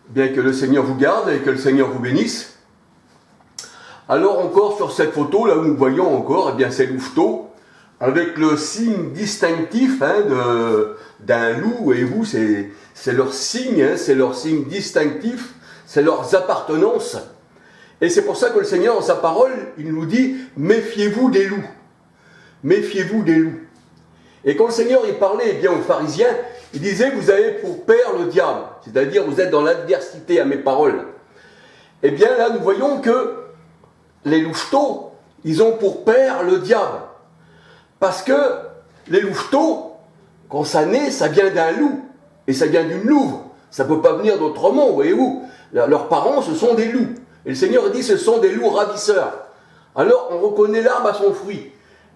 Bien que le Seigneur vous garde et que le Seigneur vous bénisse. Alors encore sur cette photo, là où nous voyons encore, eh bien c'est louveteaux, avec le signe distinctif d'un loup, voyez-vous, c'est leur signe, c'est leur signe distinctif, c'est leurs appartenances. Et c'est pour ça que le Seigneur, dans sa parole, il nous dit « Méfiez-vous des loups ». Méfiez-vous des loups. Et quand le Seigneur il parlait eh bien, aux pharisiens, il disait « Vous avez pour père le diable », c'est-à-dire vous êtes dans l'adversité à mes paroles. Eh bien là, nous voyons que les louveteaux, ils ont pour père le diable. Parce que les louveteaux, quand ça naît, ça vient d'un loup. Et ça vient d'une louve. Ça ne peut pas venir d'autrement, voyez-vous. Leurs parents, ce sont des loups. Et le Seigneur dit, ce sont des loups ravisseurs. Alors, on reconnaît l'arbre à son fruit.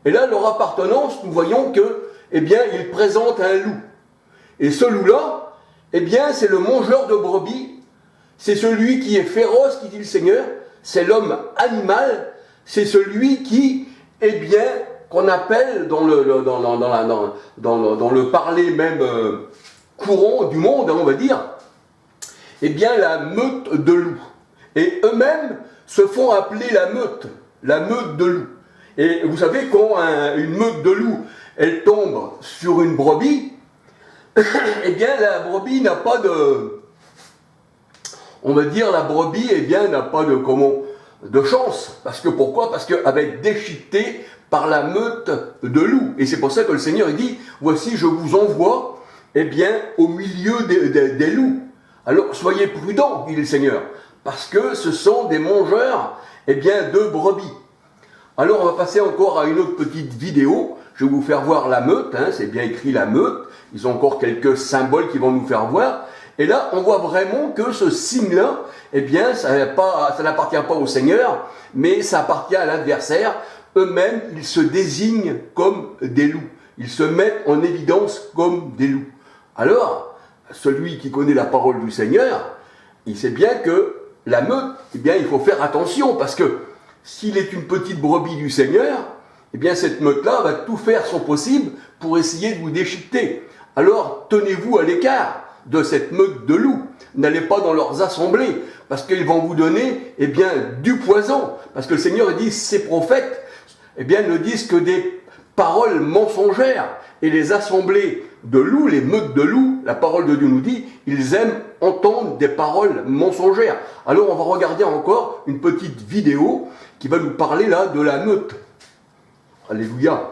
Et là, leur appartenance, nous voyons que, eh bien, ils présentent un loup. Et ce loup-là, eh bien, c'est le mangeur de brebis. C'est celui qui est féroce, qui dit le Seigneur. C'est l'homme animal. C'est celui qui, eh bien, qu'on appelle dans le parler même courant du monde, hein, on va dire, eh bien la meute de loups. Et eux-mêmes se font appeler la meute de loups. Et vous savez, quand une meute de loups, elle tombe sur une brebis, eh bien la brebis n'a pas de... On va dire la brebis, eh bien, n'a pas de chance. Parce que pourquoi? Parce qu'elle va être déchiquetée par la meute de loups. Et c'est pour ça que le Seigneur il dit, voici je vous envoie, eh bien, au milieu des loups. Alors soyez prudents, dit le Seigneur, parce que ce sont des mangeurs, eh bien, de brebis. Alors on va passer encore à une autre petite vidéo. Je vais vous faire voir la meute, hein, c'est bien écrit la meute. Ils ont encore quelques symboles qui vont nous faire voir. Et là, on voit vraiment que ce signe-là, eh bien, ça n'appartient pas au Seigneur, mais ça appartient à l'adversaire. Eux-mêmes, ils se désignent comme des loups. Ils se mettent en évidence comme des loups. Alors, celui qui connaît la parole du Seigneur, il sait bien que la meute, eh bien, il faut faire attention, parce que s'il est une petite brebis du Seigneur, eh bien, cette meute-là va tout faire son possible pour essayer de vous déchiqueter. Alors, tenez-vous à l'écart de cette meute de loups. N'allez pas dans leurs assemblées, parce qu'ils vont vous donner, eh bien, du poison. Parce que le Seigneur dit, ces prophètes, eh bien, ne disent que des paroles mensongères. Et les assemblées de loups, les meutes de loups, la parole de Dieu nous dit, ils aiment entendre des paroles mensongères. Alors, on va regarder encore une petite vidéo qui va nous parler là de la meute. Alléluia.